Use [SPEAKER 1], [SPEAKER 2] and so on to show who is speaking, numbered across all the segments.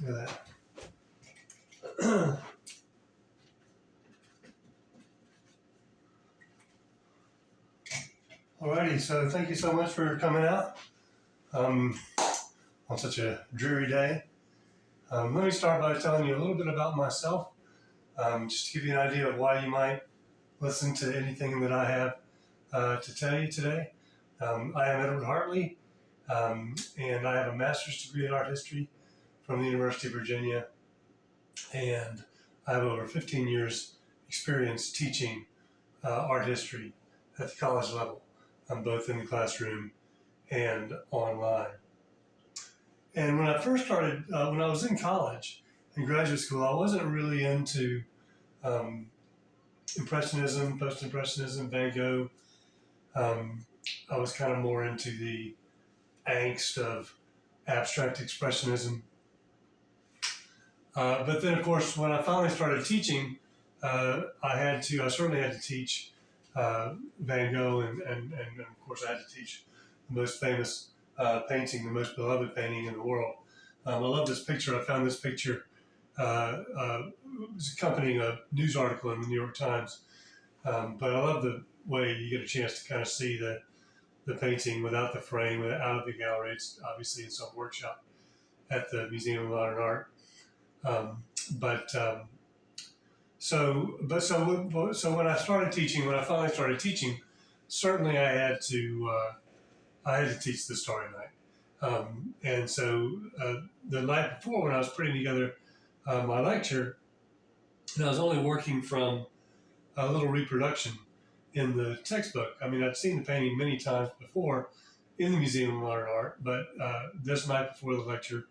[SPEAKER 1] Look at that. Alrighty, so thank you so much for coming out on such a dreary day. Let me start by telling you a little bit about myself, just to give you an idea of why you might listen to anything that I have to tell you today. I am Edward Hartley, and I have a master's degree in art history from the University of Virginia, and I have over 15 years experience teaching art history at the college level, both in the classroom and online. And when I first started, when I was in college, in graduate school, I wasn't really into Impressionism, Post-Impressionism, Van Gogh. I was kind of more into the angst of abstract expressionism. But then, of course, when I finally started teaching, I certainly had to teach Van Gogh, and of course I had to teach the most famous painting, the most beloved painting in the world. I love this picture. I found this picture. It was accompanying a news article in the New York Times. But I love the way you get a chance to kind of see the painting without the frame, out of the gallery. It's obviously in some workshop at the Museum of Modern Art. So when I started teaching, when I finally started teaching, certainly I had to teach the Starry Night. And so the night before, when I was putting together my lecture, and I was only working from a little reproduction in the textbook. I mean, I'd seen the painting many times before in the Museum of Modern Art, but this night before the lecture,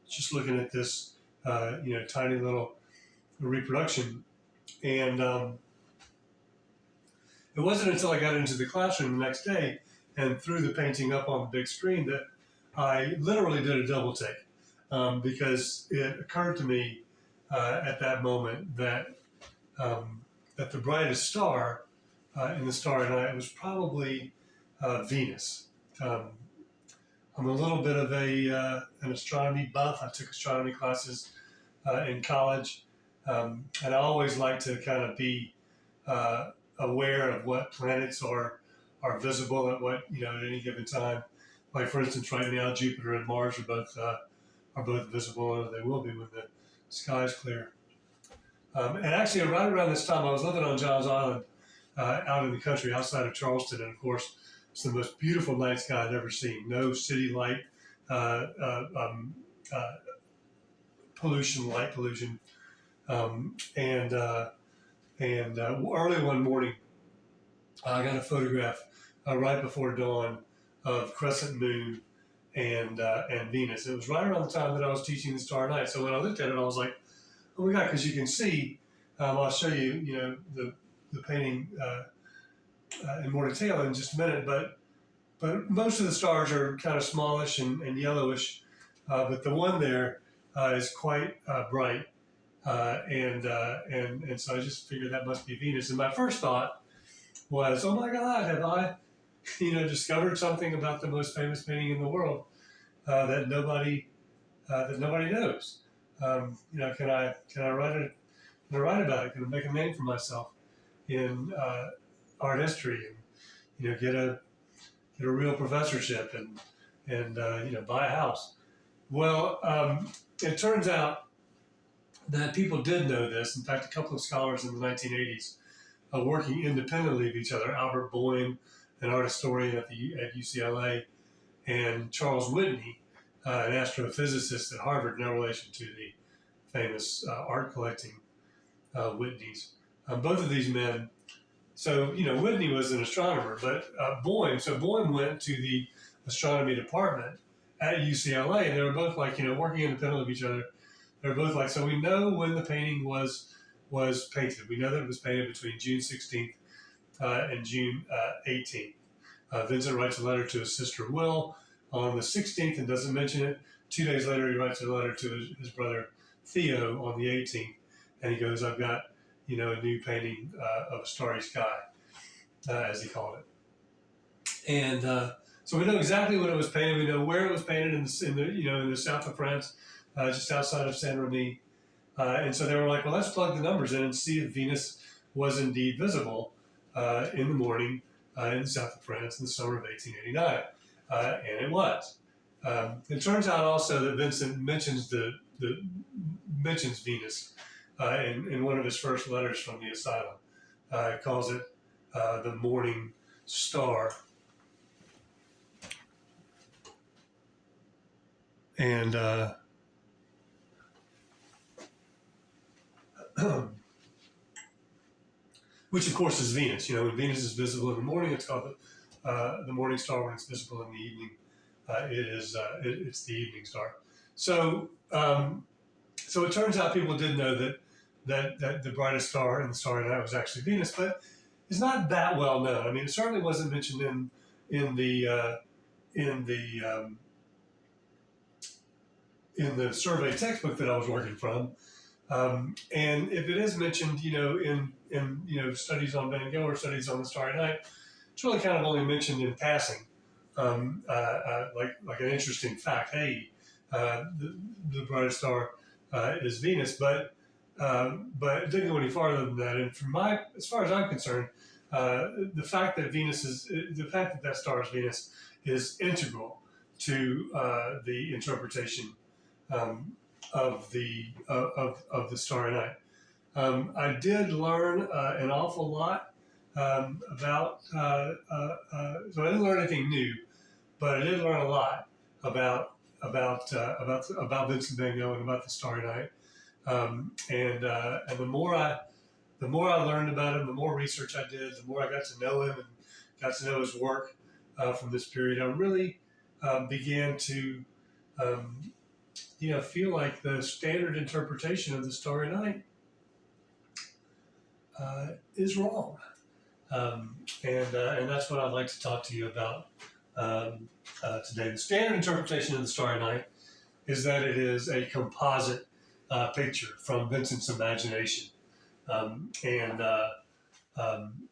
[SPEAKER 1] just looking at this, tiny little reproduction. And it wasn't until I got into the classroom the next day and threw the painting up on the big screen that I literally did a double take, because it occurred to me at that moment that the brightest star in the Starry Night was probably Venus. I'm a little bit of an astronomy buff. I took astronomy classes in college, and I always like to kind of be aware of what planets are visible at at any given time. Like, for instance, right now Jupiter and Mars are both visible, and they will be when the sky is clear. And actually, right around this time, I was living on Johns Island, out in the country outside of Charleston, and of course, it's the most beautiful night sky I'd ever seen. No city light pollution, light pollution, and early one morning, I got a photograph right before dawn of crescent moon and Venus. It was right around the time that I was teaching the Starry Night. So when I looked at it, I was like, "Oh my God!" Because you can see. I'll show you, the painting in more detail in just a minute. But most of the stars are kind of smallish and yellowish, but the one there is quite bright, and so I just figured that must be Venus. And my first thought was, "Oh my God, have I, discovered something about the most famous painting in the world that nobody knows? Can I write it? Can I write about it? Can I make a name for myself in art history, and get a real professorship and buy a house?" Well, it turns out that people did know this. In fact, a couple of scholars in the 1980s, working independently of each other, Albert Boehm, an art historian at UCLA, and Charles Whitney, an astrophysicist at Harvard, no relation to the famous art collecting Whitneys. Both of these men. So, Whitney was an astronomer, but Boehm went to the astronomy department at UCLA, and they were both working independently of each other. They were both so we know when the painting was painted. We know that it was painted between June 16th and June 18th. Vincent writes a letter to his sister Will on the 16th and doesn't mention it. 2 days later, he writes a letter to his brother Theo on the 18th, and he goes, "I've got a new painting of a starry sky," as he called it. And so we know exactly when it was painted. We know where it was painted in the south of France. just outside of Saint Remy. And so they were like, well, let's plug the numbers in and see if Venus was indeed visible in the morning in the south of France in the summer of 1889. And it was. It turns out also that Vincent mentions Venus in one of his first letters from the asylum. Calls it the morning star. And which of course is Venus. You know, when Venus is visible in the morning, it's called the morning star. When it's visible in the evening, it's the evening star. So so it turns out people did know that the brightest star in the starry night was actually Venus, but it's not that well known. I mean, it certainly wasn't mentioned in the in the um, in the survey textbook that I was working from. And if it is mentioned, you know, in studies on Van Gogh or studies on the Starry Night, it's really kind of only mentioned in passing, like an interesting fact. Hey, the brightest star is Venus, but it didn't go any farther than that. And as far as I'm concerned, the fact that that star is Venus is integral to the interpretation um, of the Starry Night. I did learn an awful lot about. So I didn't learn anything new, but I did learn a lot about Vincent Van Gogh and about the Starry Night. And the more I learned about him, the more research I did, the more I got to know him and got to know his work from this period. I really began to um, feel like the standard interpretation of the Starry Night is wrong. And that's what I'd like to talk to you about today. The standard interpretation of the Starry Night is that it is a composite picture from Vincent's imagination. And um,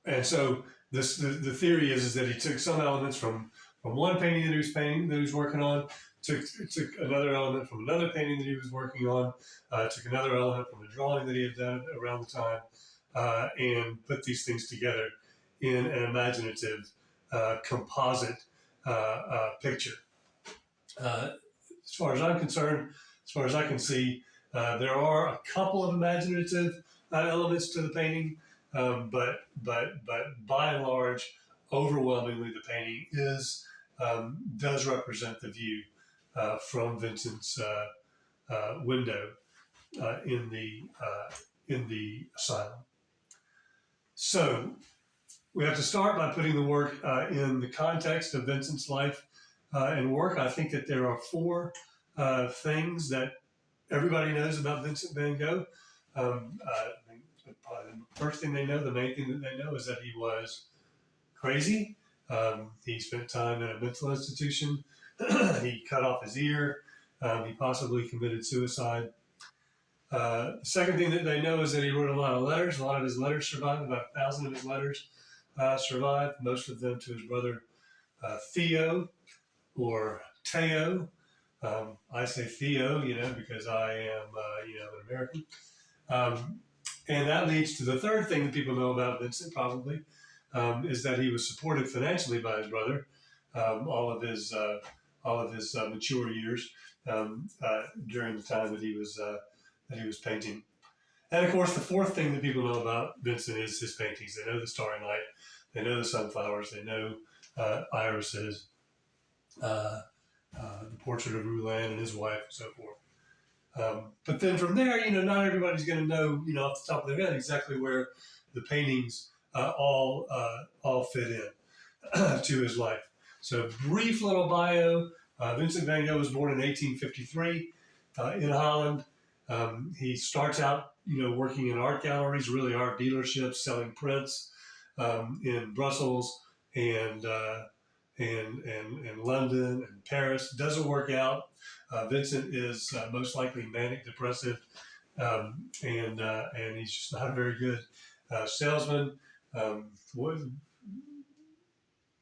[SPEAKER 1] and so the theory is that he took some elements from one painting that he was working on, took another element from another painting that he was working on, took another element from a drawing that he had done around the time, and put these things together in an imaginative composite picture. As far as I'm concerned, as far as I can see, there are a couple of imaginative elements to the painting, but by and large, overwhelmingly, the painting does represent the view from Vincent's window in the asylum. So we have to start by putting the work in the context of Vincent's life and work. I think that there are four things that everybody knows about Vincent van Gogh. Probably the first thing they know, the main thing that they know, is that he was crazy. He spent time in a mental institution. He cut off his ear. He possibly committed suicide. The second thing that they know is that he wrote a lot of letters. A lot of his letters survived. About 1,000 of his letters survived, most of them to his brother Theo or Teo. I say Theo, because I am, an American. And that leads to the third thing that people know about Vincent, probably, is that he was supported financially by his brother all of his mature years during the time that he was painting. And of course, the fourth thing that people know about Vincent is his paintings. They know the Starry Night, they know the sunflowers, they know irises, the portrait of Roulin and his wife, and so forth. But then from there, not everybody's going to know, off the top of their head exactly where the paintings all fit in to his life. So brief little bio. Vincent van Gogh was born in 1853 in Holland. He starts out, working in art galleries, really art dealerships, selling prints in Brussels and London and Paris. Doesn't work out. Vincent is most likely manic depressive, and he's just not a very good salesman.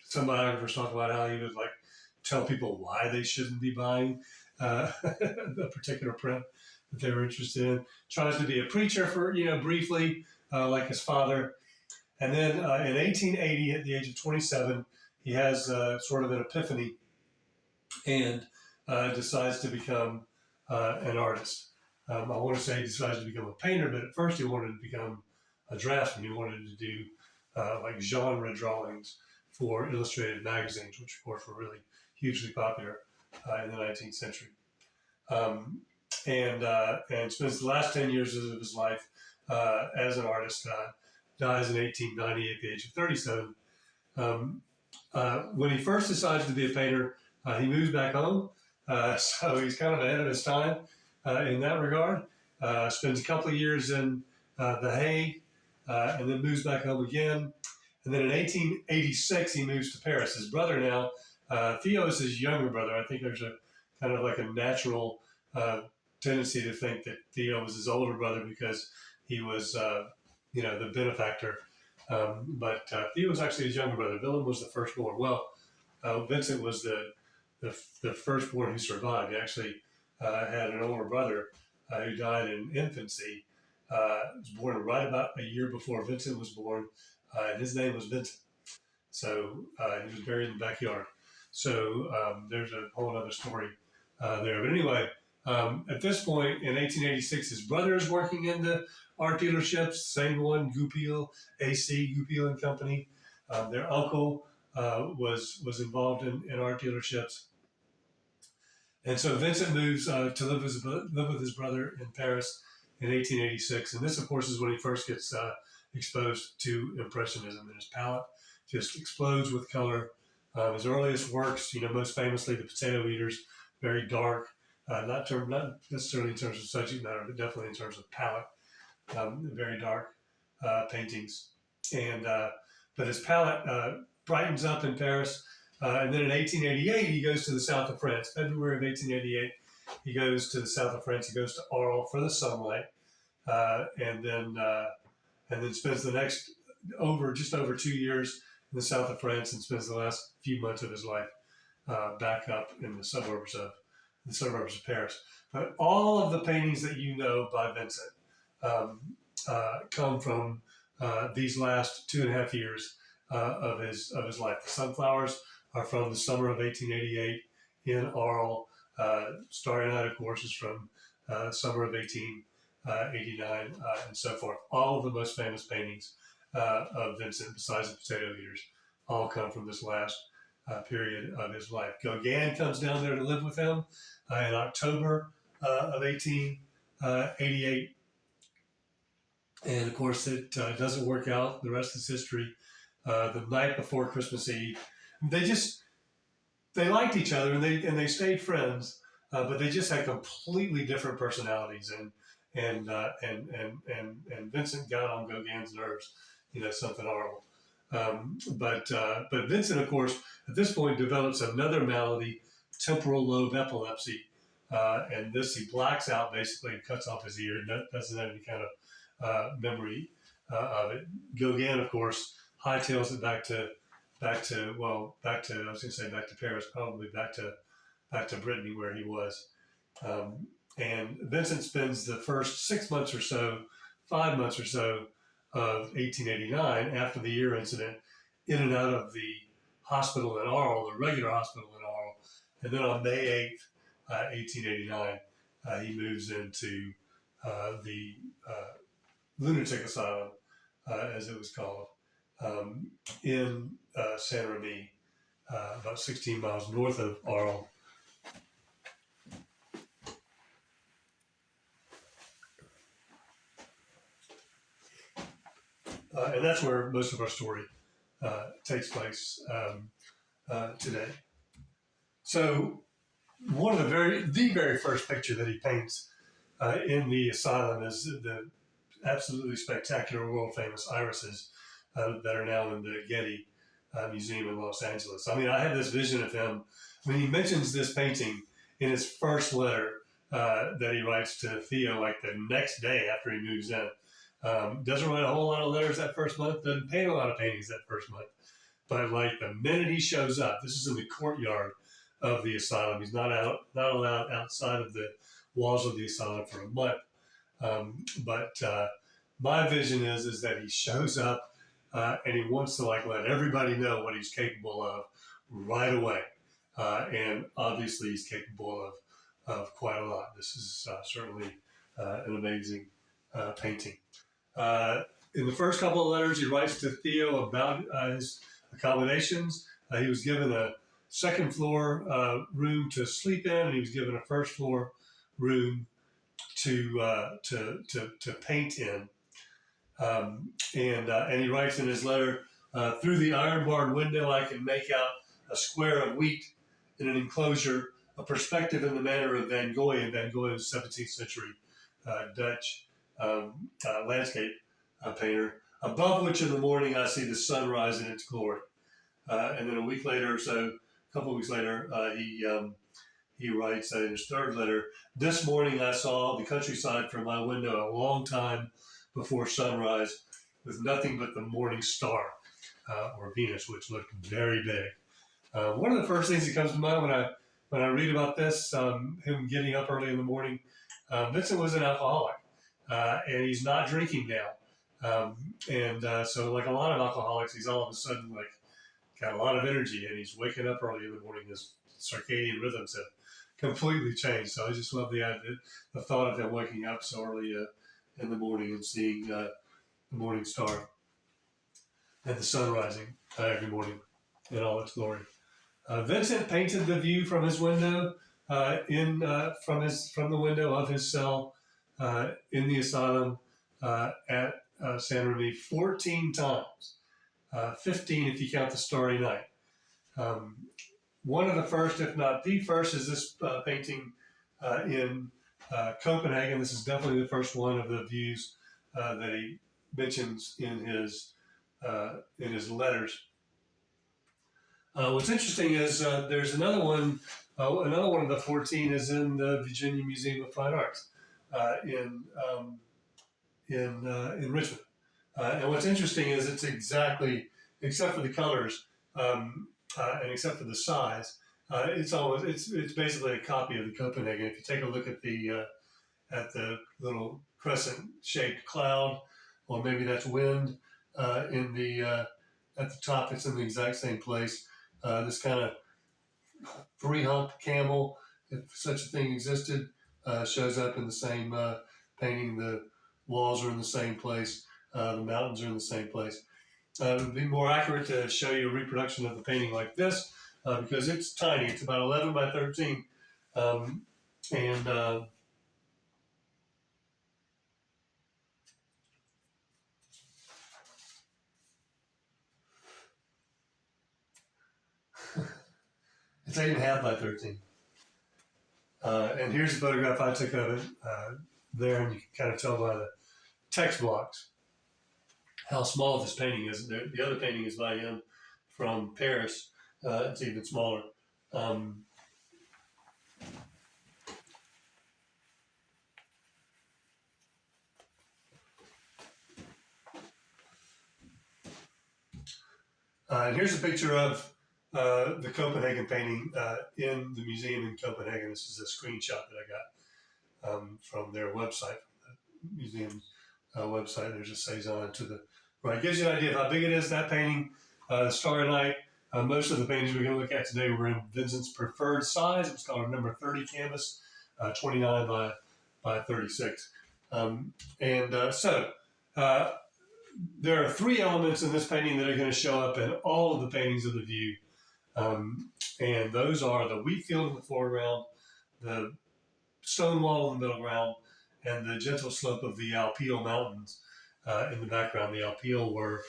[SPEAKER 1] Some biographers talk about how he was like tell people why they shouldn't be buying a particular print that they were interested in. Tries to be a preacher for, briefly, like his father. And then in 1880, at the age of 27, he has sort of an epiphany and decides to become an artist. I want to say he decides to become a painter, but at first he wanted to become a draftsman. He wanted to do like genre drawings for illustrated magazines, which of course were really hugely popular in the 19th century. Um, and spends the last 10 years of his life as an artist. Dies in 1890 at the age of 37. When he first decides to be a painter, he moves back home. So he's kind of ahead of his time in that regard. Spends a couple of years in The Hague, and then moves back home again. And then in 1886, he moves to Paris. His brother now, Theo is his younger brother. I think there's a kind of like a natural tendency to think that Theo was his older brother because he was, the benefactor. But Theo was actually his younger brother. Willem was the firstborn. Well, Vincent was the firstborn who survived. He actually had an older brother who died in infancy. Was born right about a year before Vincent was born, and his name was Vincent. So he was buried in the backyard. So there's a whole other story there. But anyway, at this point in 1886, his brother is working in the art dealerships, same one, Goupil, AC, Goupil and Company. Their uncle was involved in art dealerships. And so Vincent moves to live with his brother in Paris in 1886. And this, of course, is when he first gets exposed to Impressionism, and his palette just explodes with color. His earliest works, most famously The Potato Eaters, very dark, not necessarily in terms of subject matter, but definitely in terms of palette, very dark paintings. And but his palette brightens up in Paris. And then in 1888, he goes to the south of France. February of 1888, he goes to the south of France. He goes to Arles for the sunlight, and then spends the next just over 2 years in the south of France, and spends the last few months of his life back up in the suburbs of Paris. But all of the paintings that you know by Vincent come from these last 2.5 years of his life. The sunflowers are from the summer of 1888 in Arles. Starry Night, of course, is from summer of 1889, and so forth. All of the most famous paintings of Vincent, besides the Potato Eaters, all come from this last period of his life. Gauguin comes down there to live with him in October of 1888. And of course, it doesn't work out. The rest is history. The night before Christmas Eve, they liked each other, and they stayed friends, but they just had completely different personalities. And Vincent got on Gauguin's nerves, something horrible. But Vincent, of course, at this point develops another malady, temporal lobe epilepsy, and he blacks out basically and cuts off his ear and doesn't have any kind of memory of it. Gauguin, of course, hightails it back to Paris, probably back to Brittany where he was. And Vincent spends the first 5 months or so of 1889, after the ear incident, in and out of the hospital in Arles, the regular hospital in Arles. And then on May 8th, 1889, he moves into the lunatic asylum, as it was called, in Saint-Remy, about 16 miles north of Arles. And that's where most of our story takes place today. So one of the very first picture that he paints in the asylum is the absolutely spectacular, world famous irises that are now in the Getty Museum in Los Angeles. I mean, I had this vision of him when he mentions this painting in his first letter that he writes to Theo, like the next day after he moves in. Doesn't write a whole lot of letters that first month, doesn't paint a lot of paintings that first month. But like the minute he shows up, this is in the courtyard of the asylum. He's not allowed outside of the walls of the asylum for a month. But my vision is that he shows up and he wants to like let everybody know what he's capable of right away. And obviously, he's capable of quite a lot. This is certainly an amazing painting. Uh, in the first couple of letters, he writes to Theo about his accommodations. He was given a second floor room to sleep in, and he was given a first floor room to paint in. And he writes in his letter, through the iron barred window, I can make out a square of wheat in an enclosure, a perspective in the manner of Van Gogh. Van Gogh is 17th century Dutch landscape painter, above which in the morning I see the sun rise in its glory. And then a week later or so, a couple of weeks later, he writes in his third letter, this morning I saw the countryside from my window a long time before sunrise with nothing but the morning star, or Venus, which looked very big. One of the first things that comes to mind when I read about this, him getting up early in the morning, Vincent was an alcoholic, and he's not drinking now. So like a lot of alcoholics, he's all of a sudden like got a lot of energy, and he's waking up early in the morning. His circadian rhythms have completely changed. So I just love the thought of him waking up so early in the morning and seeing the morning star and the sun rising every morning in all its glory. Vincent painted the view from his window from the window of his cell in the asylum at San Remy 14 times, 15 if you count the Starry Night. One of the first, if not the first, is this painting in Copenhagen. This is definitely the first one of the views that he mentions in his letters. What's interesting is there's another one. Another one of the 14 is in the Virginia Museum of Fine Arts in Richmond. And what's interesting is it's exactly, except for the colors and except for the size, it's basically a copy of the Copenhagen. If you take a look at the little crescent-shaped cloud, or maybe that's wind in the at the top, it's in the exact same place. This kind of three-hump camel, if such a thing existed, shows up in the same painting. The walls are in the same place. The mountains are in the same place. It would be more accurate to show you a reproduction of the painting like this because it's tiny. It's about 11 by 13. It's 8.5 by 13. And here's a photograph I took of it there, and you can kind of tell by the text blocks how small this painting is. The other painting is by him from Paris. It's even smaller. And here's a picture of the Copenhagen painting in the museum in Copenhagen. This is a screenshot that I got from their website, from the museum's website. There's a Cezanne to the right. Gives you an idea of how big it is, that painting. The Starry Night. Most of the paintings we're going to look at today were in Vincent's preferred size. It was called a number 30 canvas, 29 by 36. There are three elements in this painting that are going to show up in all of the paintings of the view. And those are the wheat field in the foreground, the stone wall in the middle ground, and the gentle slope of the Alpilles Mountains in the background. The Alpilles were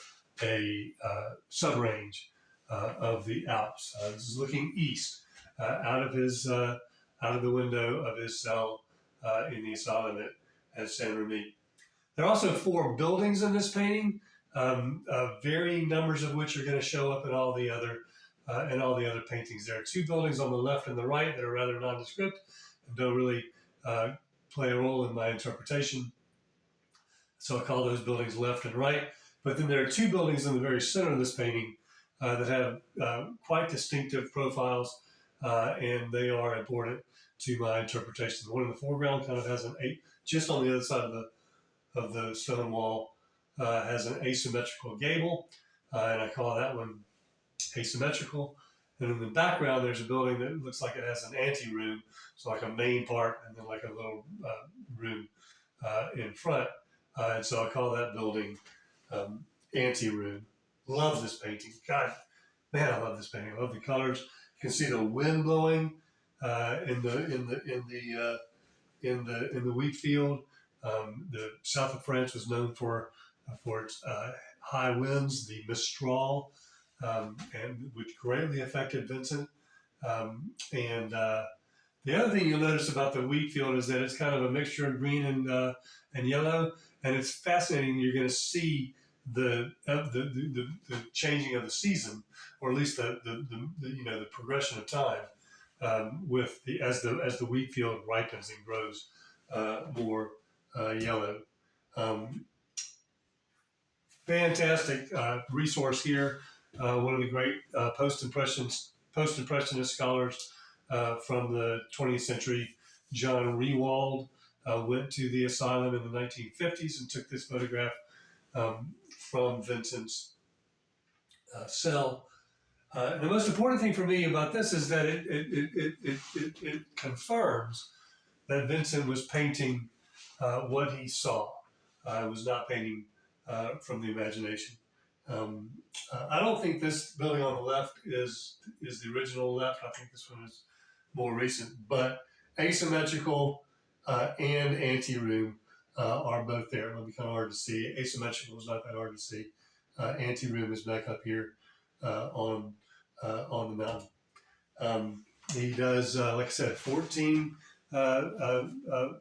[SPEAKER 1] a sub-range of the Alps. This is looking east out of the window of his cell in the asylum at Saint Remy. There are also 4 buildings in this painting, varying numbers of which are going to show up in all the other paintings. There are 2 buildings on the left and the right that are rather nondescript and don't really play a role in my interpretation. So I call those buildings left and right. But then there are 2 buildings in the very center of this painting that have quite distinctive profiles. and they are important to my interpretation. The one in the foreground kind of has an eight, just on the other side of the stone wall, has an asymmetrical gable, and I call that one asymmetrical. And in the background, there's a building that looks like it has an anteroom, so like a main part and then like a little room in front. And so I call that building anteroom. Love this painting. God, man, I love this painting. I love the colors. You can see the wind blowing in the wheat field. The south of France was known for its high winds, the Mistral, and which greatly affected Vincent. And the other thing you'll notice about the wheat field is that it's kind of a mixture of green and yellow, and it's fascinating. You're going to see the changing of the season, or at least the progression of time with the as the wheat field ripens and grows more yellow. Um, Fantastic resource here. One of the great post-impressionist scholars from the 20th century, John Rewald, went to the asylum in the 1950s and took this photograph from Vincent's cell. The most important thing for me about this is that it confirms that Vincent was painting what he saw. I was not painting from the imagination. I don't think this building on the left is the original left. I think this one is more recent. But asymmetrical and anteroom are both there. It'll be kind of hard to see. Asymmetrical is not that hard to see. Anteroom is back up here on the mountain. He does, like I said, 14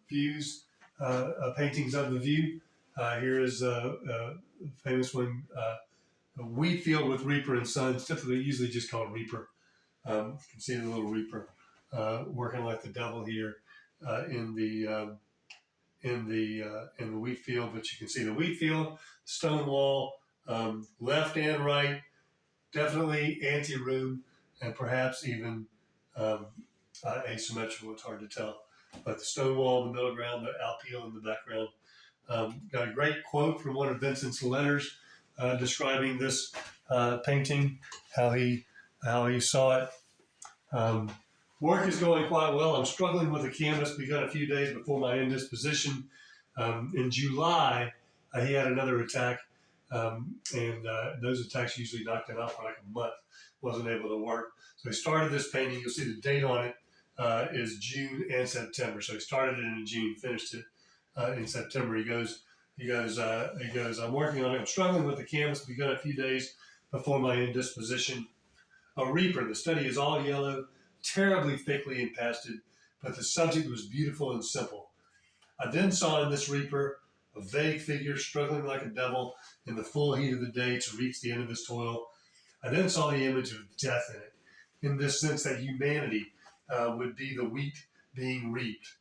[SPEAKER 1] views, paintings of the view. Here is a famous one, a wheat field with Reaper and Sons, typically usually just called Reaper. You can see the little Reaper working like the devil here in the wheat field. But you can see the wheat field, stone wall, left and right, definitely anteroom, and perhaps even asymmetrical. It's hard to tell. But the stone wall in the middle ground, the alpeel in the background. Got a great quote from one of Vincent's letters describing this painting, how he saw it. Work is going quite well. I'm struggling with the canvas. Begun a few days before my indisposition. In July, he had another attack, and those attacks usually knocked him out for like a month. Wasn't able to work. So he started this painting. You'll see the date on it is June and September. So he started it in June, finished it in September. He goes. I'm working on it. I'm struggling with the canvas. Begun a few days before my indisposition. A Reaper. The study is all yellow, terribly thickly impasted, but the subject was beautiful and simple. I then saw in this Reaper a vague figure struggling like a devil in the full heat of the day to reach the end of his toil. I then saw the image of death in it, in this sense that humanity would be the wheat being reaped.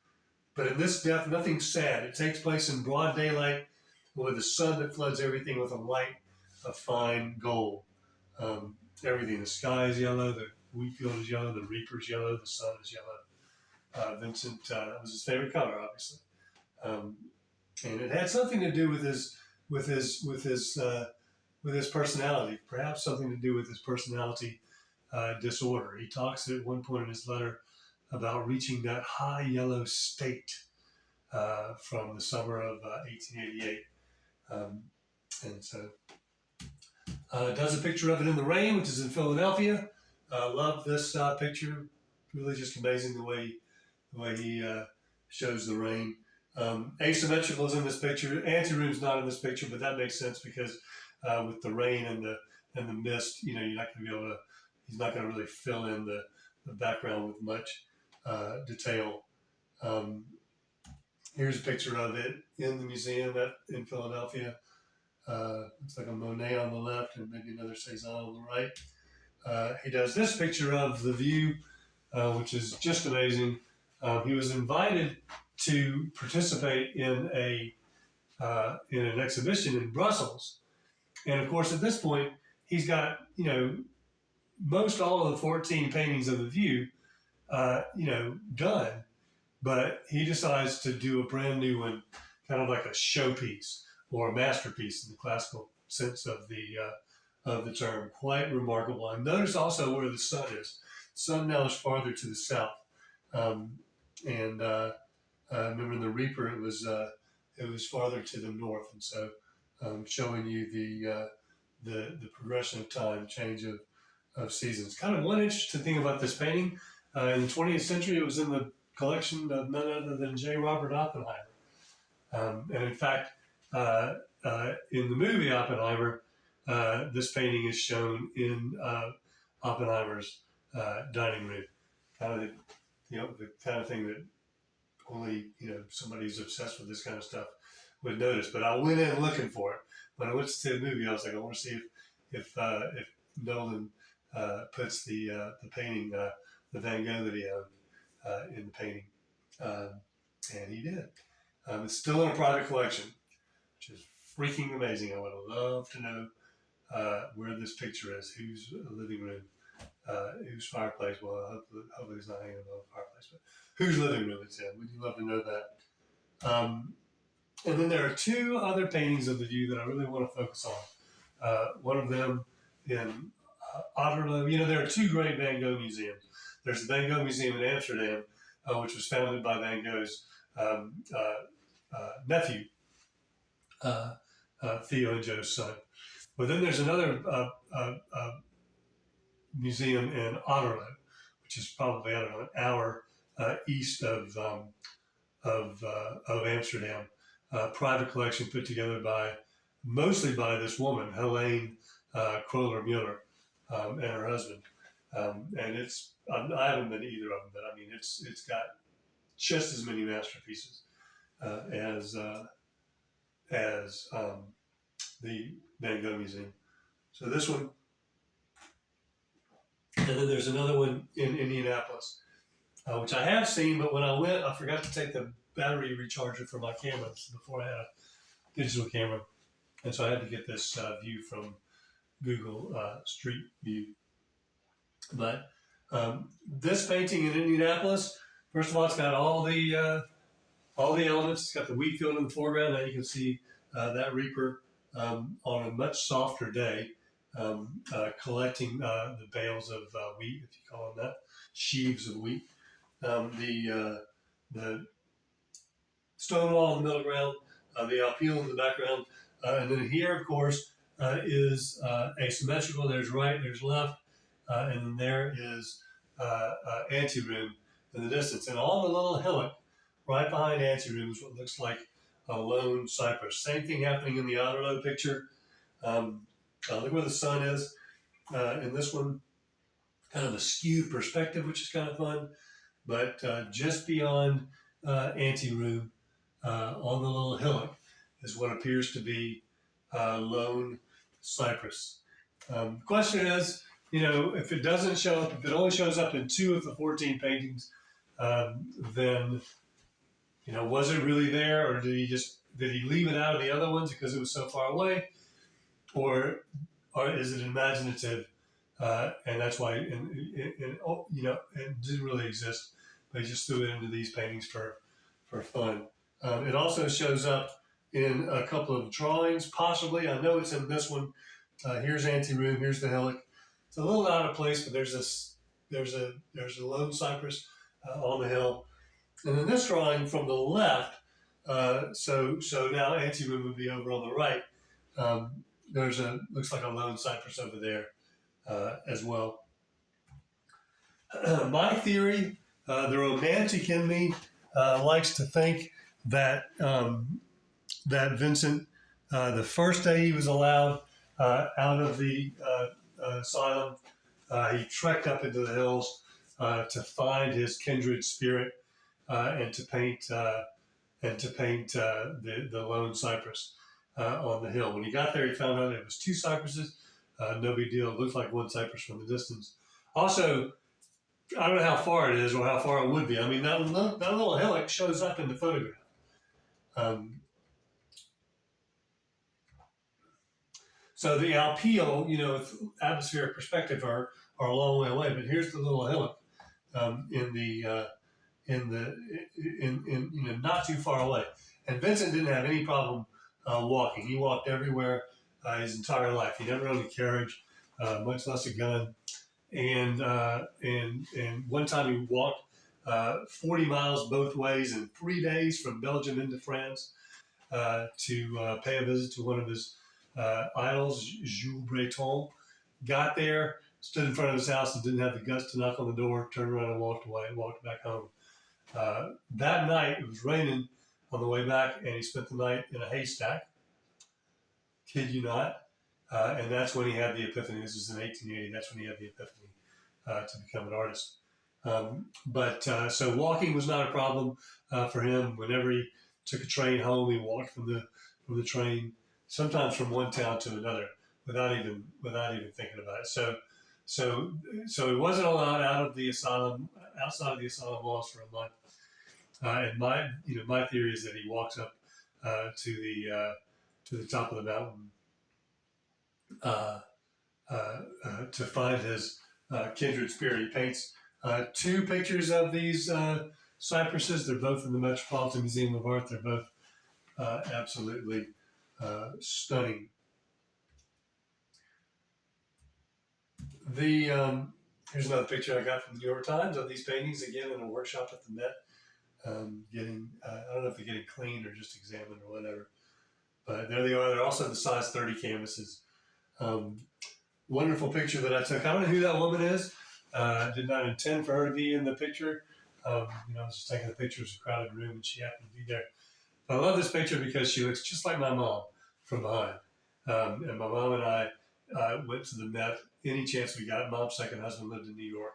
[SPEAKER 1] But in this death, nothing sad. It takes place in broad daylight with the sun that floods everything with a light of fine gold. Everything, the sky is yellow, the wheat field is yellow, the reaper's yellow, the sun is yellow. Vincent, that was his favorite color, obviously. And it had something to do with his personality, perhaps something to do with his personality disorder. He talks at one point in his letter about reaching that high yellow state from the summer of 1888. And so does a picture of it in the rain, which is in Philadelphia. Love this picture. Really just amazing the way he shows the rain. Asymmetrical is in this picture. Anteroom's not in this picture, but that makes sense because with the rain and the mist, you're not going to be able to. He's not going to really fill in the background with much detail. Here's a picture of it in the museum in Philadelphia. Looks like a Monet on the left and maybe another Cezanne on the right. He does this picture of the view, which is just amazing. He was invited to participate in an exhibition in Brussels, and of course, at this point, he's got most all of the 14 paintings of the view done. But he decides to do a brand new one, kind of like a showpiece or a masterpiece in the classical sense of the term. Quite remarkable. And notice also where the sun is. The sun now is farther to the south, um, and remember in the Reaper it was farther to the north, and so showing you the progression of time, change of seasons. Kind of one interesting thing about this painting. In the 20th century, it was in the collection of none other than J. Robert Oppenheimer. And in fact, in the movie Oppenheimer, this painting is shown in Oppenheimer's dining room. Kind of the kind of thing that only somebody who's obsessed with this kind of stuff would notice. But I went in looking for it. When I went to see the movie, I was like, I want to see if Nolan puts the painting, the Van Gogh that he owned, in the painting, um, and he did. It's still in a private collection, which is freaking amazing. I would love to know where this picture is, whose living room, whose fireplace. Well, hopefully it's not hanging above the fireplace, but whose living room it's in. Would you love to know that? And then there are two other paintings of the view that I really want to focus on. One of them in Otterlo. There are two great Van Gogh museums. There's the Van Gogh Museum in Amsterdam, which was founded by Van Gogh's nephew, Theo and Joe's son. But then there's another museum in Otterlo, which is probably, I don't know, an hour east of Amsterdam. Private collection put together mostly by this woman, Helene Kroller Mueller, and her husband. And I haven't been to either of them, but I mean, it's got just as many masterpieces as the Van Gogh Museum. So this one, and then there's another one in Indianapolis, which I have seen, but when I went, I forgot to take the battery recharger for my camera before I had a digital camera, and so I had to get this view from Google Street View. But this painting in Indianapolis, first of all, it's got all the elements. It's got the wheat field in the foreground. Now you can see that reaper on a much softer day, collecting the bales of wheat, if you call them that, sheaves of wheat. The stone wall in the middle ground, the alpeel in the background, and then here, of course, is asymmetrical. There's right, there's left, and then there is anteroom in the distance. And on the little hillock, right behind anteroom, is what looks like a lone cypress. Same thing happening in the Otterlo picture. Look where the sun is. In this one, kind of a skewed perspective, which is kind of fun. But just beyond anteroom, on the little hillock, is what appears to be lone cypress. The question is, if it doesn't show up, if it only shows up in 2 of the 14 paintings, then was it really there, or did he leave it out of the other ones because it was so far away, or is it imaginative, and that's why it didn't really exist, but he just threw it into these paintings for fun. It also shows up in a couple of drawings, possibly. I know it's in this one. Here's anteroom. Here's the hillock. It's a little out of place, but there's a lone cypress on the hill. And then this drawing from the left, so now anteroom would be over on the right. Looks like a lone cypress over there as well. My theory, the romantic in me, likes to think that that Vincent, the first day he was allowed out of the asylum, he trekked up into the hills to find his kindred spirit and to paint the lone cypress on the hill. When he got there, he found out it was 2 cypresses. No big deal. It looked like 1 cypress from the distance. Also, I don't know how far it is or how far it would be. I mean, that little hillock shows up in the photograph. So the alpeel, with atmospheric perspective, are a long way away. But here's the little hillock in the not too far away. And Vincent didn't have any problem walking. He walked everywhere his entire life. He never owned a carriage, much less a gun. And one time he walked 40 miles both ways in 3 days from Belgium into France to pay a visit to one of his idols, Jules Breton. Got there, stood in front of his house, and didn't have the guts to knock on the door. Turned around and walked away. Walked back home. That night, it was raining on the way back, and he spent the night in a haystack. Kid you not. And that's when he had the epiphany. This was in 1880. That's when he had the epiphany to become an artist. So walking was not a problem for him. Whenever he took a train home, he walked from the train, sometimes from one town to another, without even thinking about it. So he wasn't allowed outside of the asylum walls for a month. And my theory is that he walks up to the top of the mountain to find his kindred spirit. He paints 2 pictures of these cypresses. They're both in the Metropolitan Museum of Art. They're both absolutely stunning. Here's another picture I got from the New York Times of these paintings, again in a workshop at the Met. I don't know if they're getting cleaned or just examined or whatever. But there they are. They're also the size 30 canvases. Wonderful picture that I took. I don't know who that woman is. Did not intend for her to be in the picture. I was just taking a picture of a crowded room and she happened to be there. But I love this picture because she looks just like my mom from behind. And my mom and I went to the Met any chance we got. Mom's second husband lived in New York,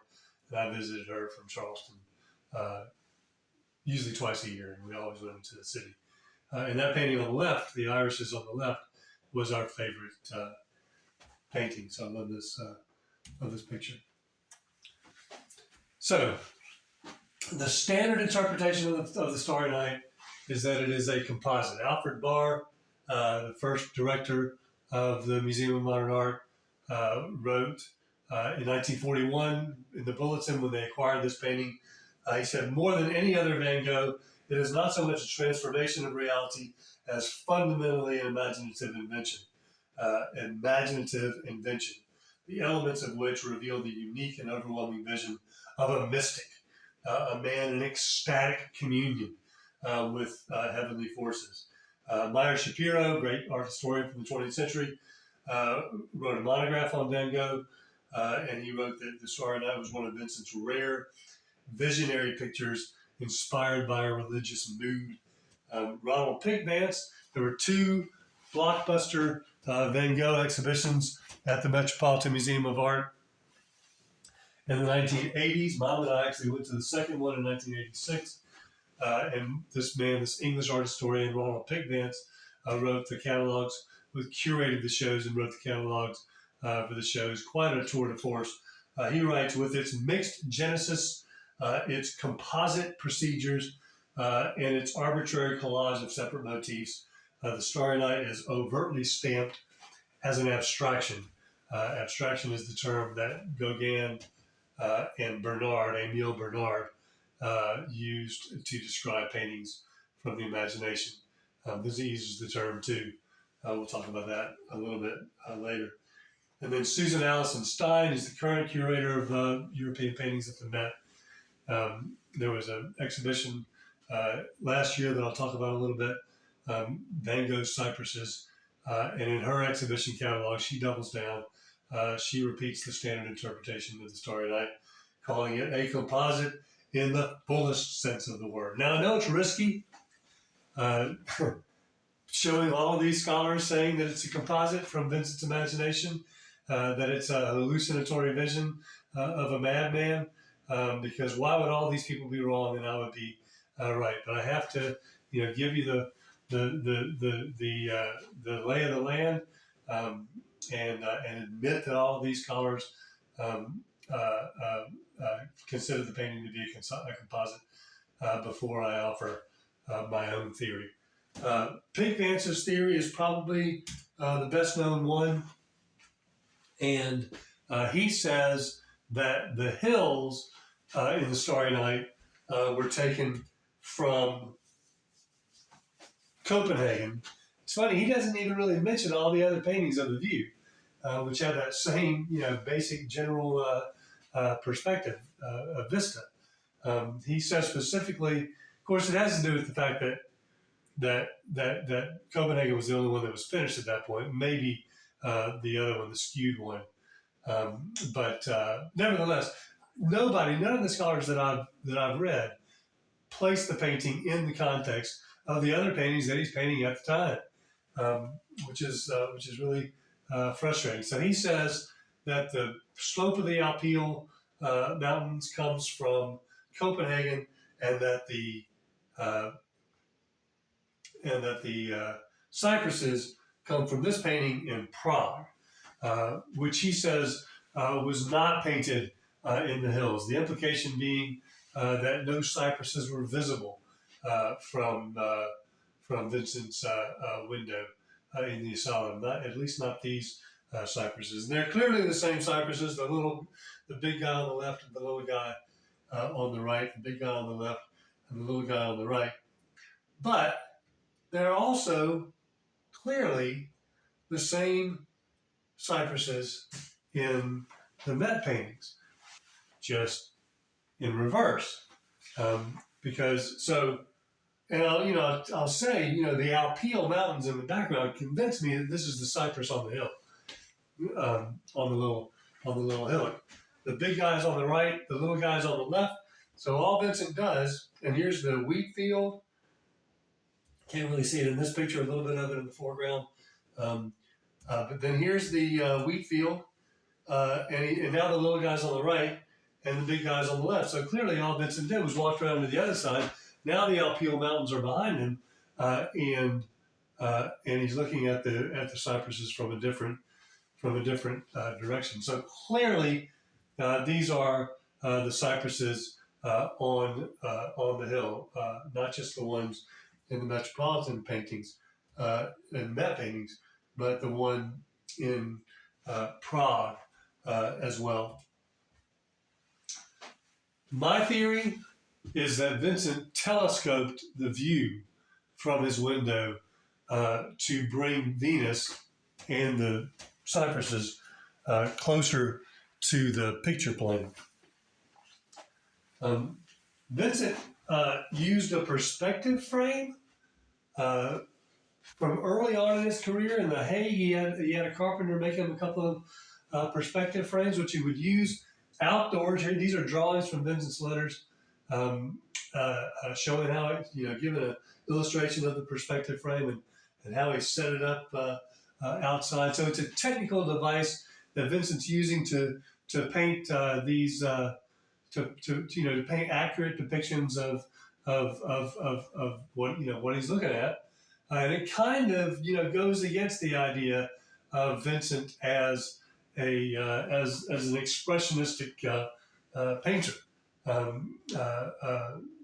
[SPEAKER 1] and I visited her from Charleston, usually twice a year, and we always went into the city. And that painting on the left, the irises on the left, was our favorite painting. So I love this picture. So the standard interpretation of the Starry Night is that it is a composite. Alfred Barr, the first director of the Museum of Modern Art, wrote in 1941 in the bulletin when they acquired this painting, he said, "More than any other Van Gogh, it is not so much a transformation of reality as fundamentally an imaginative invention. The elements of which reveal the unique and overwhelming vision of a mystic, a man in ecstatic communion with heavenly forces." Meyer Shapiro, great art historian from the 20th century, wrote a monograph on Van Gogh, and he wrote that the Starry Night was one of Vincent's rare visionary pictures inspired by a religious mood. Ronald Pinkvance, there were 2 blockbuster Van Gogh exhibitions at the Metropolitan Museum of Art in the 1980s. Mom and I actually went to the second one in 1986. And this English art historian, Ronald Pinkvance, wrote the catalogs, curated the shows and wrote the catalogs for the shows. Quite a tour de force. He writes, with its mixed genesis, its composite procedures, and its arbitrary collage of separate motifs, the Starry Night is overtly stamped as an abstraction. Abstraction is the term that Gauguin and Emile Bernard, used to describe paintings from the imagination. This uses the term too. We'll talk about that a little bit later. And then Susan Allison Stein is the current curator of European paintings at the Met. There was an exhibition last year that I'll talk about a little bit, Van Gogh's Cypresses. And in her exhibition catalog, she doubles down. She repeats the standard interpretation of the Starry Night, calling it a composite in the fullest sense of the word. Now, I know it's risky, showing all of these scholars saying that it's a composite from Vincent's imagination, that it's a hallucinatory vision of a madman, because why would all these people be wrong and I would be right? But I have to, give you the lay of the land, and admit that all of these scholars consider the painting to be a composite before I offer my own theory. Pinkvance's theory is probably the best known one, and he says that the hills in the Starry Night were taken from Copenhagen. It's funny, he doesn't even really mention all the other paintings of the view, which have that same, basic general perspective, vista. He says specifically, of course, it has to do with the fact that Copenhagen was the only one that was finished at that point. Maybe the other one, the skewed one, but nevertheless, none of the scholars that I've read, place the painting in the context of the other paintings that he's painting at the time, um, which is really frustrating. So he says that the slope of the Alpine mountains comes from Copenhagen, and that uh, the cypresses come from this painting in Prague, which he says was not painted in the hills. The implication being that no cypresses were visible from Vincent's window in the Asylum. At least not these cypresses. And they're clearly the same cypresses. The big guy on the left, and the little guy on the right. The big guy on the left, and the little guy on the right. But they're also clearly the same cypresses in the Met paintings, just in reverse. Because so, and I'll say, the Alpine Mountains in the background convince me that this is the cypress on the hill, on the little hillock. The big guy's on the right, the little guy's on the left. So all Vincent does, and here's the wheat field. Can't really see it in this picture. A little bit of it in the foreground. Um, but then here's the wheat field, and now the little guy's on the right, and the big guy's on the left. So clearly, all Vincent did was walk around to the other side. Now the Alpine Mountains are behind him, and he's looking at the cypresses from a different direction. So clearly, these are the cypresses on the hill, not just the ones in the Metropolitan paintings and Met paintings, but the one in Prague as well. My theory is that Vincent telescoped the view from his window to bring Venus and the cypresses closer to the picture plane. Vincent used a perspective frame from early on in his career. In The Hague, he had a carpenter make him a couple of perspective frames, which he would use outdoors. Here, these are drawings from Vincent's letters, showing how giving an illustration of the perspective frame, and how he set it up outside. So it's a technical device that Vincent's using to paint these to paint accurate depictions of what he's looking at. And it kind of goes against the idea of Vincent as an expressionistic painter,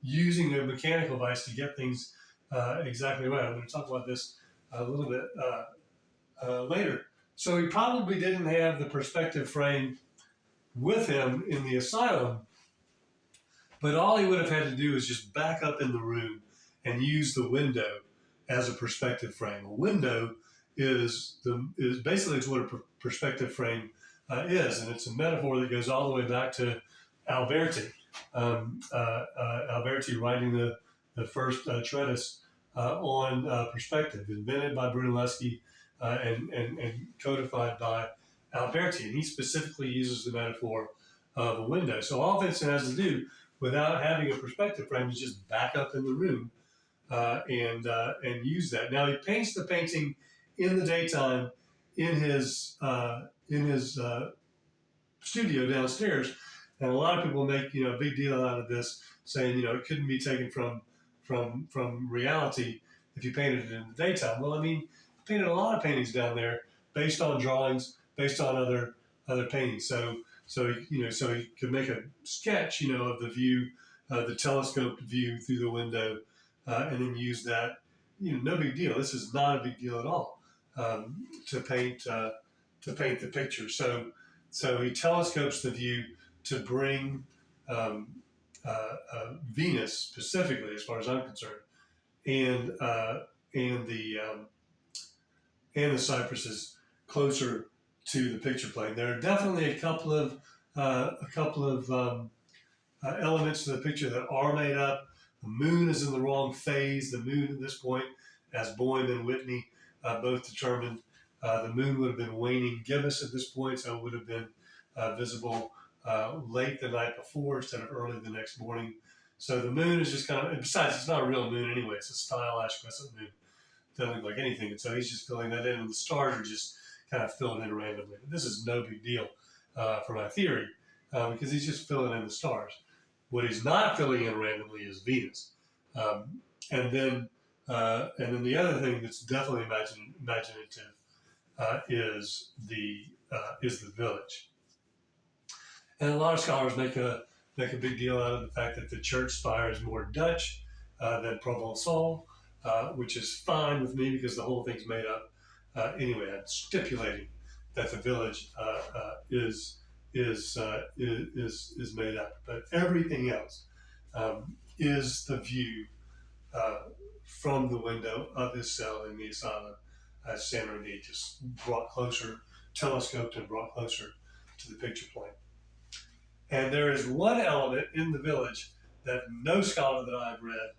[SPEAKER 1] using a mechanical device to get things exactly right. I'm going to talk about this a little bit later. So he probably didn't have the perspective frame with him in the Asylum, but all he would have had to do is just back up in the room and use the window as a perspective frame. A window is basically what a perspective frame is, and it's a metaphor that goes all the way back to Alberti. Alberti writing the first treatise on perspective, invented by Brunelleschi and codified by Alberti. And he specifically uses the metaphor of a window. So all Vincent has to do without having a perspective frame is just back up in the room and use that. Now he paints the painting in the daytime in his studio downstairs, and a lot of people make a big deal out of this, saying it couldn't be taken from reality if you painted it in the daytime. Well, I mean, he painted a lot of paintings down there based on drawings, based on other paintings. So he could make a sketch of the view, the telescoped view through the window, and then use that. No big deal. This is not a big deal at all to paint the picture. So he telescopes the view to bring um, Venus specifically, as far as I'm concerned, and and the um, and the cypresses closer to the picture plane. There are definitely a couple of elements to the picture that are made up. The moon is in the wrong phase. The moon at this point, as Boehm and Whitney both determined, the moon would have been waning gibbous at this point, so it would have been visible late the night before instead of early the next morning. So the moon is just kind of, besides, it's not a real moon anyway, it's a stylized crescent moon. It doesn't look like anything. And so he's just filling that in, and the stars are just kind of filling in randomly. But this is no big deal for my theory because he's just filling in the stars. What he's not filling in randomly is Venus. Um, and then the other thing that's definitely imaginative is the village. And a lot of scholars make a big deal out of the fact that the church spire is more Dutch than Provençal, which is fine with me because the whole thing's made up. Anyway, I'm stipulating that the village is made up, but everything else is the view uh, from the window of his cell in the asylum as San Remy, just brought closer, telescoped and brought closer to the picture plane. And there is one element in the village that no scholar that I've read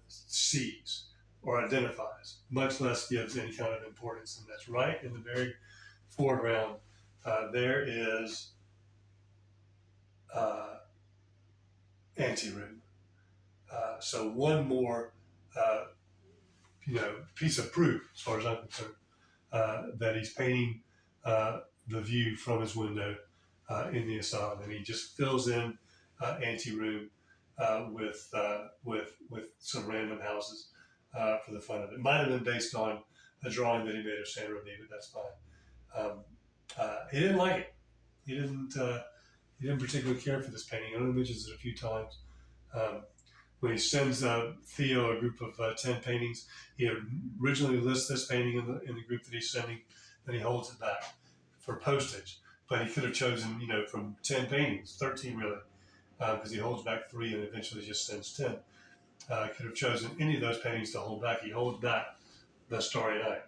[SPEAKER 1] sees or identifies, much less gives any kind of importance. And that's right in the very foreground. There is anteroom. So one more, piece of proof, as far as I'm concerned, that he's painting the view from his window in the asylum, and he just fills in anteroom with some random houses for the fun of it. Might have been based on a drawing that he made of San Remy, but that's fine. He didn't like it. He didn't particularly care for this painting. I only mentions it a few times. When he sends Theo a group of 10 paintings, he originally lists this painting in the group that he's sending, then he holds it back for postage. But he could have chosen, from 10 paintings, 13 really, because he holds back 3 and eventually just sends 10. Could have chosen any of those paintings to hold back. He holds back the Starry Night.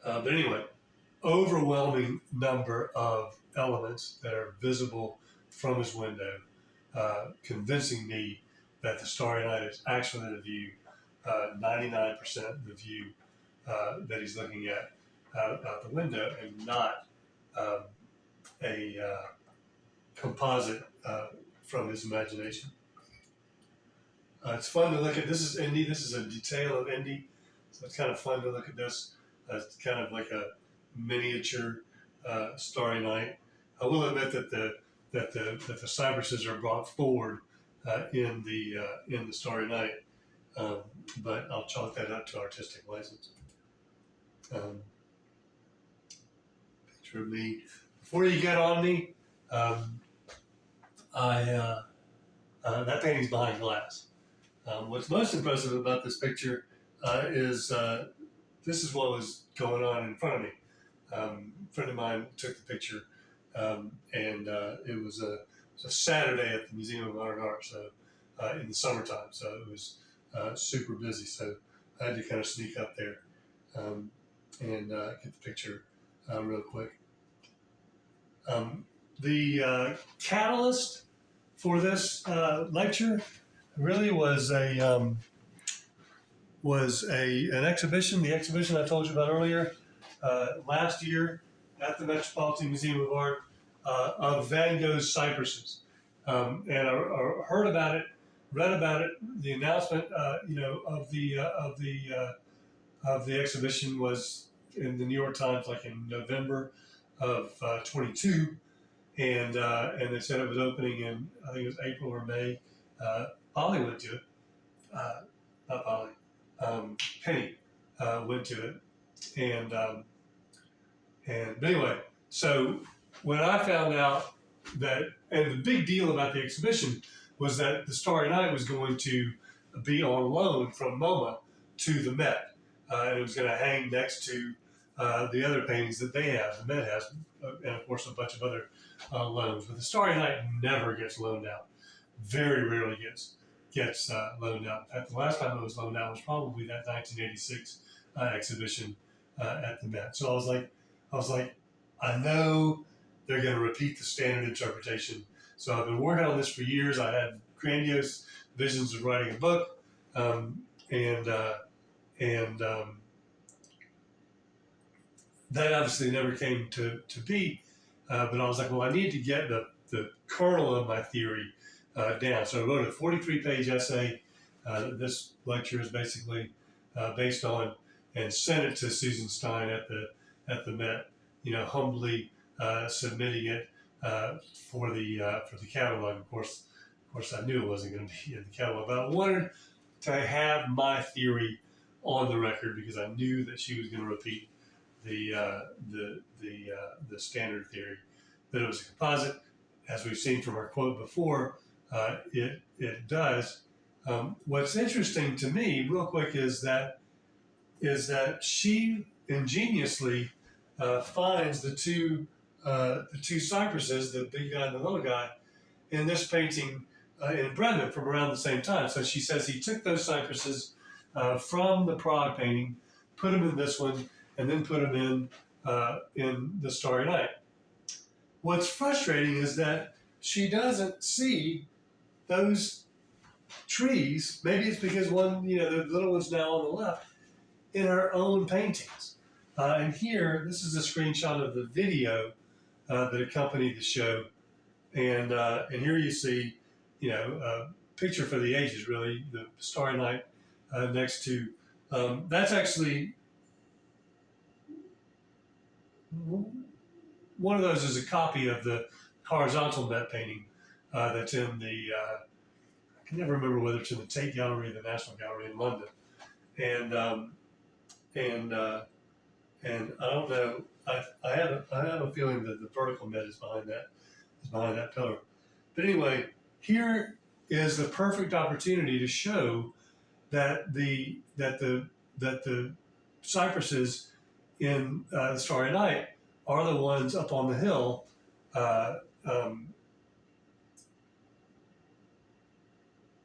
[SPEAKER 1] But anyway, overwhelming number of elements that are visible from his window, convincing me that the Starry Night is actually the view, 99% the view that he's looking at out the window, and not a composite from his imagination. It's fun to look at. This is Indy. This is a detail of Indy, so it's kind of fun to look at this. It's kind of like a miniature Starry Night. I will admit that the cypresses are brought forward in the Starry Night, but I'll chalk that up to artistic license. Picture of me before you get on me. That painting's behind glass. What's most impressive about this picture is this is what was going on in front of me. A friend of mine took the picture, and it was a Saturday at the Museum of Modern Art, so in the summertime, so it was super busy. So I had to kind of sneak up there and get the picture real quick. The catalyst for this lecture really was an exhibition. The exhibition I told you about earlier last year at the Metropolitan Museum of Art of Van Gogh's cypresses, and I heard about it, read about it. The announcement, of the exhibition was in the New York Times, like in November of 22. And they said it was opening in, I think it was April or May. Polly went to it. Not Polly. Penny went to it. But anyway, so when I found out that, and the big deal about the exhibition was that the Starry Night was going to be on loan from MoMA to the Met. And it was going to hang next to the other paintings that they have, the Met has, and of course a bunch of other loans. But the Starry Night never gets loaned out. Very rarely gets loaned out. In fact, the last time it was loaned out was probably that 1986 exhibition at the Met. So I was like, I know they're going to repeat the standard interpretation. So I've been working on this for years. I had grandiose visions of writing a book, um, and and that obviously never came to be. But I was like, well, I need to get the kernel of my theory down. So I wrote a 43-page essay. This lecture is basically based on, and sent it to Susan Stein at the Met. Humbly submitting it for the catalog. Of course, I knew it wasn't going to be in the catalog, but I wanted to have my theory on the record because I knew that she was going to repeat the standard theory, that it was a composite. As we've seen from our quote before, it does. What's interesting to me, real quick, is that she ingeniously finds the two cypresses, the big guy and the little guy, in this painting in Bremen from around the same time. So she says he took those cypresses from the Prague painting, put them in this one, and then put them in the Starry Night. What's frustrating is that she doesn't see those trees. Maybe it's because one, the little one's now on the left, in her own paintings. And here, this is a screenshot of the video that accompanied the show. And here you see, a picture for the ages, really, the Starry Night next to, that's actually, one of those is a copy of the horizontal Met painting that's in the, I can never remember whether it's in the Tate Gallery or the National Gallery in London. And I don't know. I have a feeling that the vertical Met is behind that pillar. But anyway, here is the perfect opportunity to show that the cypresses in the Starry Night are the ones up on the hill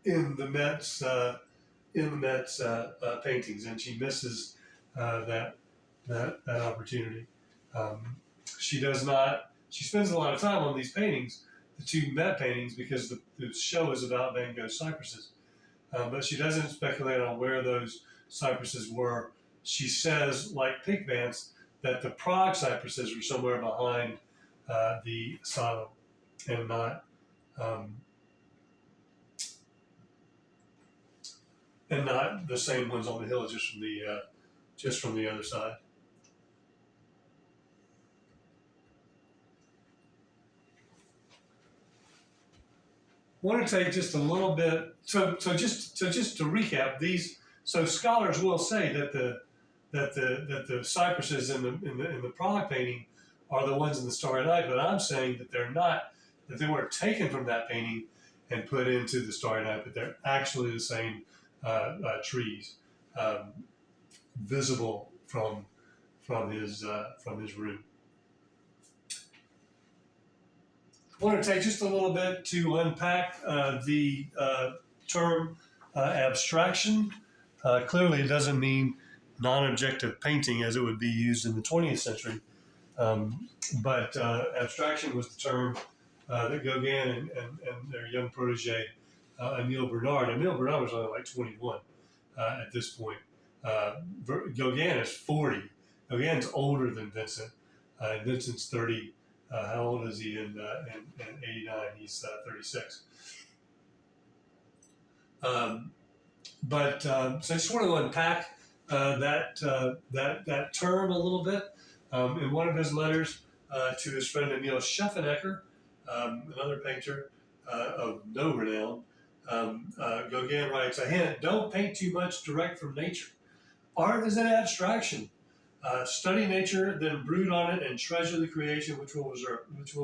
[SPEAKER 1] in the Met's paintings, and she misses that opportunity. She does not. She spends a lot of time on these paintings, the two Met paintings, because the show is about Van Gogh's cypresses. But she doesn't speculate on where those cypresses were. She says, like Pickvance, that the Prague cypresses were somewhere behind the Asylum, and not the same ones on the hill, just from the other side. I want to take just a little bit. So just to recap these. So scholars will say that the cypresses in the Prague painting are the ones in the Starry Night, but I'm saying that they're not. That they weren't taken from that painting and put into the Starry Night, but they're actually the same trees, visible from his room. I want to take just a little bit to unpack the term abstraction. Clearly, it doesn't mean non-objective painting as it would be used in the 20th century, but abstraction was the term that Gauguin and their young protege, Emile Bernard. Emile Bernard was only like 21 at this point. Gauguin is 40. Gauguin's older than Vincent. Vincent's 30. How old is he in 89? He's 36. So I just want to unpack that term a little bit. In one of his letters to his friend Emil Scheffenecker, another painter of no renown, Gauguin writes, "A hint: don't paint too much direct from nature. Art is an abstraction. Study nature, then brood on it and treasure the creation which will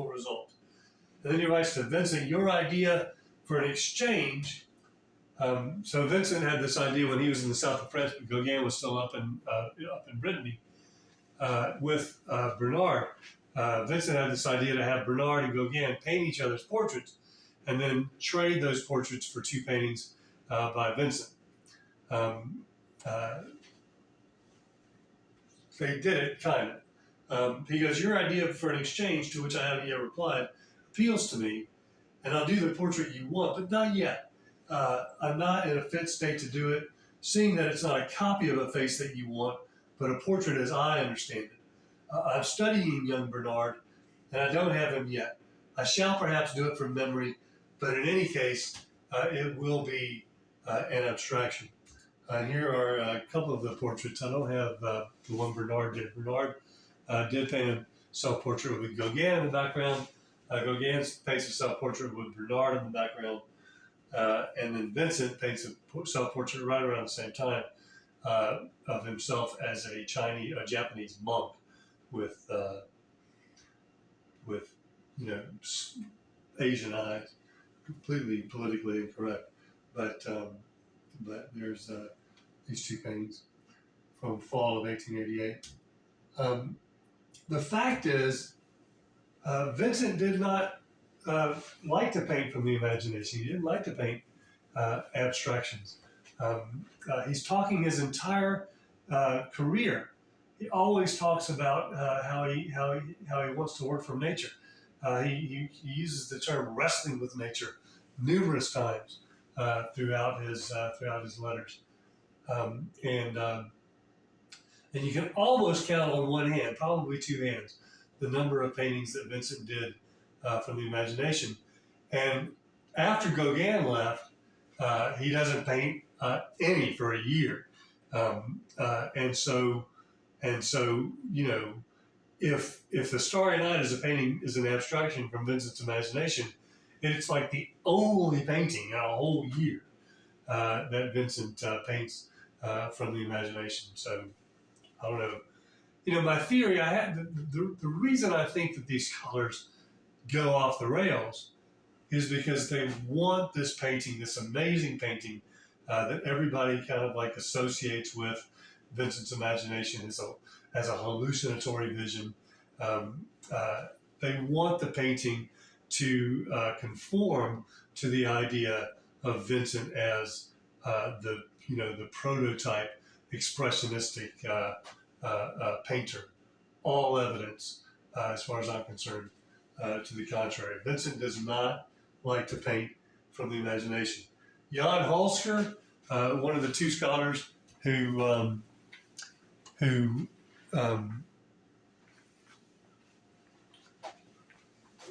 [SPEAKER 1] result." And then he writes to Vincent, "Your idea for an exchange." So Vincent had this idea when he was in the south of France, but Gauguin was still up in Brittany. with Bernard, Vincent had this idea to have Bernard and Gauguin paint each other's portraits and then trade those portraits for two paintings by Vincent. Um, uh, they did it, kind of. He goes, your idea for an exchange, to which I haven't yet replied, appeals to me, and I'll do the portrait you want, but not yet. I'm not in a fit state to do it, seeing that it's not a copy of a face that you want, but a portrait as I understand it. I'm studying young Bernard, and I don't have him yet. I shall perhaps do it from memory, but in any case, it will be an abstraction. Here are a couple of the portraits. I don't have the one Bernard did. Bernard did paint a self-portrait with Gauguin in the background. Gauguin paints a self-portrait with Bernard in the background. And then Vincent paints a self-portrait right around the same time of himself as a Japanese monk with Asian eyes, completely politically incorrect. But there's these two paintings from fall of 1888. The fact is, Vincent did not like to paint from the imagination. He didn't like to paint abstractions. He's talking his entire career. He always talks about how he wants to work from nature. He uses the term wrestling with nature numerous times throughout his letters, and you can almost count on one hand, probably two hands, the number of paintings that Vincent did from the imagination. And after Gauguin left, he doesn't paint any for a year. And so, if the Starry Night is an abstraction from Vincent's imagination, it's like the only painting in a whole year that Vincent paints from the imagination. So I don't know. My theory, the reason I think that these scholars go off the rails is because they want this painting, this amazing painting that everybody kind of like associates with Vincent's imagination as a hallucinatory vision. They want the painting to conform to the idea of Vincent as the prototype expressionistic painter. All evidence, as far as I'm concerned, to the contrary. Vincent does not like to paint from the imagination. Jan Holsker, one of the two scholars who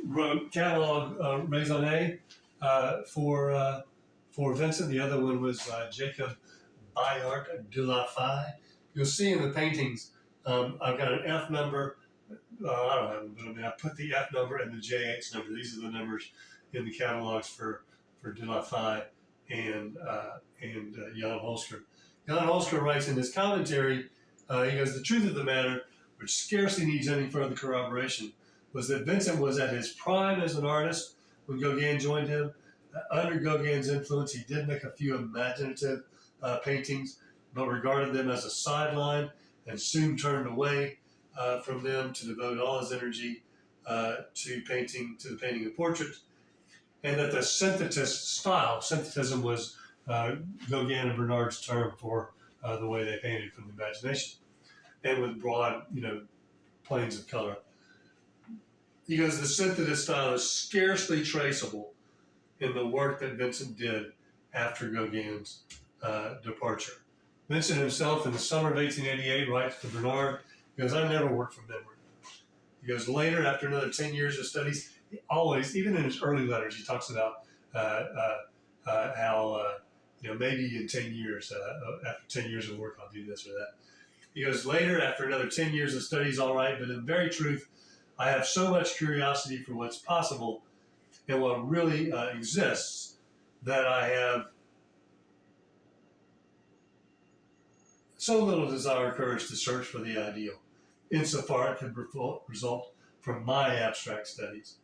[SPEAKER 1] wrote Catalogue Raisonné for Vincent. The other one was Jacob Bayard de la Faye. You'll see in the paintings, I've got an F number. I don't have them, but I put the F number and the JH number. These are the numbers in the catalogs for de la Faye and Jan Holsker. Jan Holsker writes in his commentary, he goes, the truth of the matter, which scarcely needs any further corroboration, was that Vincent was at his prime as an artist when Gauguin joined him. Under Gauguin's influence, he did make a few imaginative paintings, but regarded them as a sideline and soon turned away from them to devote all his energy to the painting of portraits. And that the synthetist style, synthetism was Gauguin and Bernard's term for the way they painted from the imagination, and with broad, planes of color. He goes, the synthetist style is scarcely traceable in the work that Vincent did after Gauguin's departure. Vincent himself, in the summer of 1888, writes to Bernard, he goes, I never worked from memory. He goes, later, after another 10 years of studies, he always, even in his early letters, he talks about how, maybe in 10 years, after 10 years of work, I'll do this or that. He goes, later, after another 10 years of studies, all right, but in very truth, I have so much curiosity for what's possible and what really exists that I have so little desire or courage to search for the ideal, insofar it could result from my abstract studies.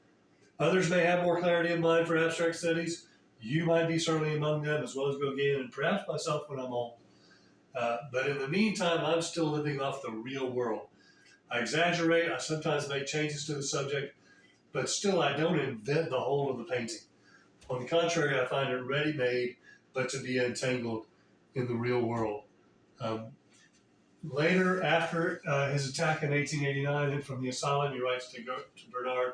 [SPEAKER 1] Others may have more clarity in mind for abstract studies. You might be certainly among them, as well as Gauguin, and perhaps myself when I'm old. But in the meantime, I'm still living off the real world. I exaggerate, I sometimes make changes to the subject, but still I don't invent the whole of the painting. On the contrary, I find it ready-made, but to be entangled in the real world. Um, Later, after his attack in 1889, and from the Asylum, he writes to Bernard.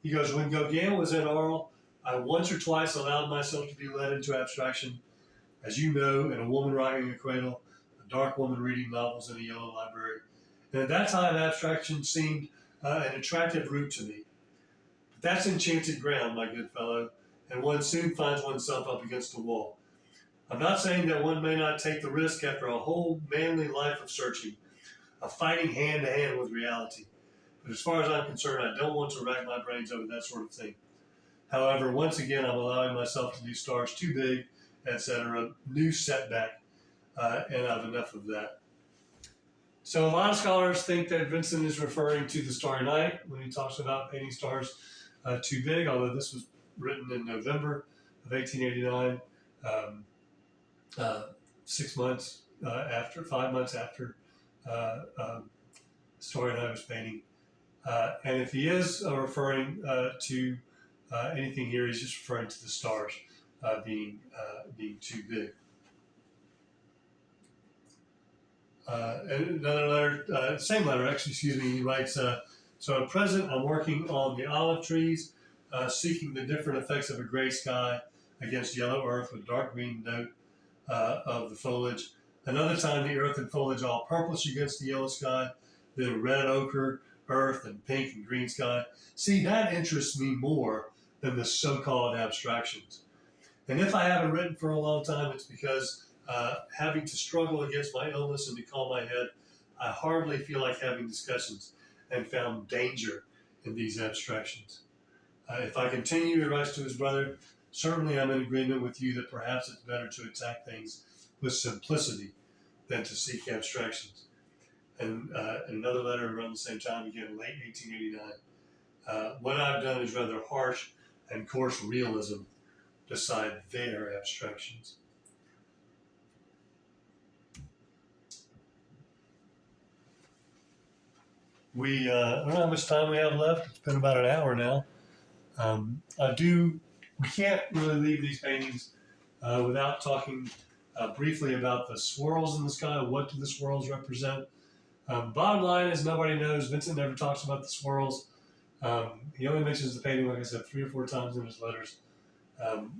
[SPEAKER 1] He goes, when Gauguin was in Arles, I once or twice allowed myself to be led into abstraction, as you know, in A Woman Rocking a Cradle, a dark woman reading novels in a yellow library. And at that time, abstraction seemed an attractive route to me. But that's enchanted ground, my good fellow, and one soon finds oneself up against a wall. I'm not saying that one may not take the risk after a whole manly life of searching, of fighting hand to hand with reality. But as far as I'm concerned, I don't want to rack my brains over that sort of thing. However, once again, I'm allowing myself to do stars too big, etc. New setback, and I've enough of that. So a lot of scholars think that Vincent is referring to the Starry Night when he talks about painting stars too big, although this was written in November of 1889, 5 months after Starry Night was painting. And if he is referring to anything here, he's just referring to the stars being too big. And another letter, same letter, actually, excuse me, he writes, so at present I'm working on the olive trees, seeking the different effects of a gray sky against yellow earth with dark green note of the foliage. Another time the earth and foliage all purplish against the yellow sky, then red ochre, earth, and pink and green sky. See, that interests me more than the so-called abstractions. And if I haven't written for a long time, it's because having to struggle against my illness and to calm my head, I hardly feel like having discussions and found danger in these abstractions. If I continue, he writes to his brother, certainly I'm in agreement with you that perhaps it's better to attack things with simplicity than to seek abstractions. And in another letter around the same time, again, late 1889, what I've done is rather harsh and coarse realism beside their abstractions. I don't know how much time we have left. It's been about an hour now. We can't really leave these paintings without talking briefly about the swirls in the sky. What do the swirls represent? Bottom line is nobody knows. Vincent never talks about the swirls. He only mentions the painting, like I said, 3 or 4 times in his letters, and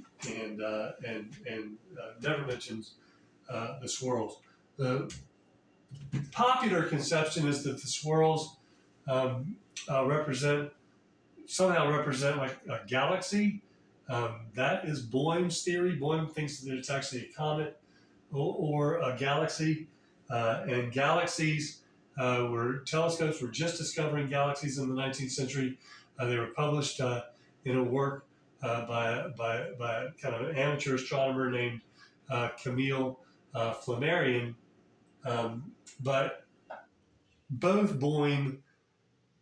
[SPEAKER 1] never mentions the swirls. The popular conception is that the swirls somehow represent like a galaxy. That is Boyme's theory. Boyme thinks that it's actually a comet or a galaxy, and galaxies telescopes were just discovering galaxies in the 19th century. They were published in a work by kind of an amateur astronomer named Camille Flammarion. But both Boyme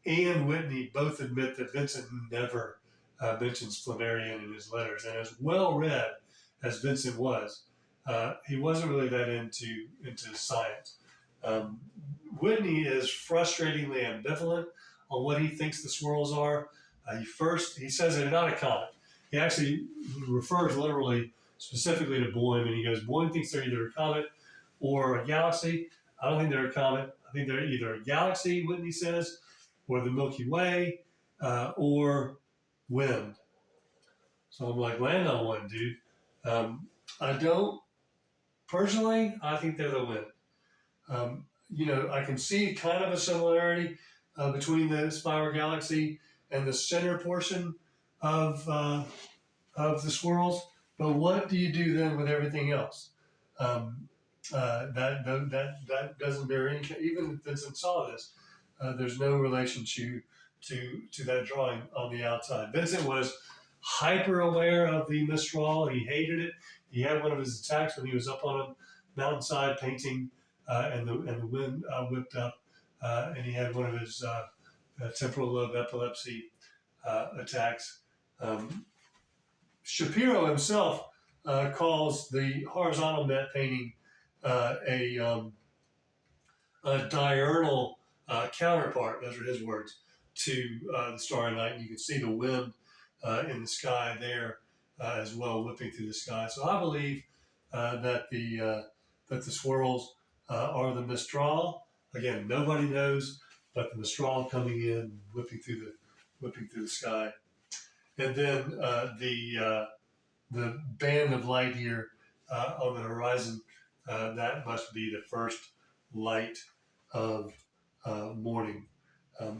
[SPEAKER 1] and Whitney both admit that Vincent never mentions Flammarion in his letters. And as well read as Vincent was, he wasn't really that into science. Whitney is frustratingly ambivalent on what he thinks the swirls are. He says they're not a comet. He actually refers literally, specifically to Boyme, and he goes, Boyme thinks they're either a comet or a galaxy. I don't think they're a comet. I think they're either a galaxy, Whitney says, or the Milky Way, or wind. So I'm like, land on one, dude. I don't, personally, I think they're the wind. I can see kind of a similarity between the spiral galaxy and the center portion of the swirls, but what do you do then with everything else? That doesn't bear any. Even if Vincent saw this, there's no relation to that drawing on the outside. Vincent was hyper aware of the Mistral. He hated it. He had one of his attacks when he was up on a mountainside painting, and the wind whipped up, and he had one of his temporal lobe epilepsy attacks. Shapiro himself calls the horizontal net painting a diurnal counterpart, those are his words, to the Starry Night. And you can see the wind in the sky there as well, whipping through the sky. So I believe that the swirls are the Mistral. Again, nobody knows, but the Mistral coming in, whipping through the sky, and then the band of light here on the horizon. That must be the first light of morning.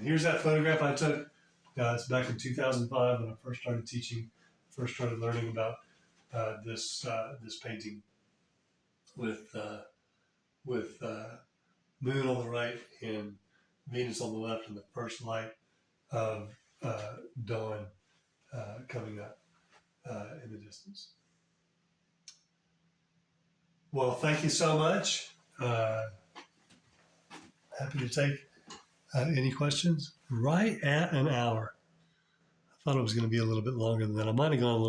[SPEAKER 1] Here's that photograph I took. It's back in 2005 when I first started teaching, first started learning about this painting with moon on the right and Venus on the left, and the first light of dawn coming up in the distance. Well, thank you so much. Happy to take any questions. Right at an hour. I thought it was going to be a little bit longer than that. I might have gone a little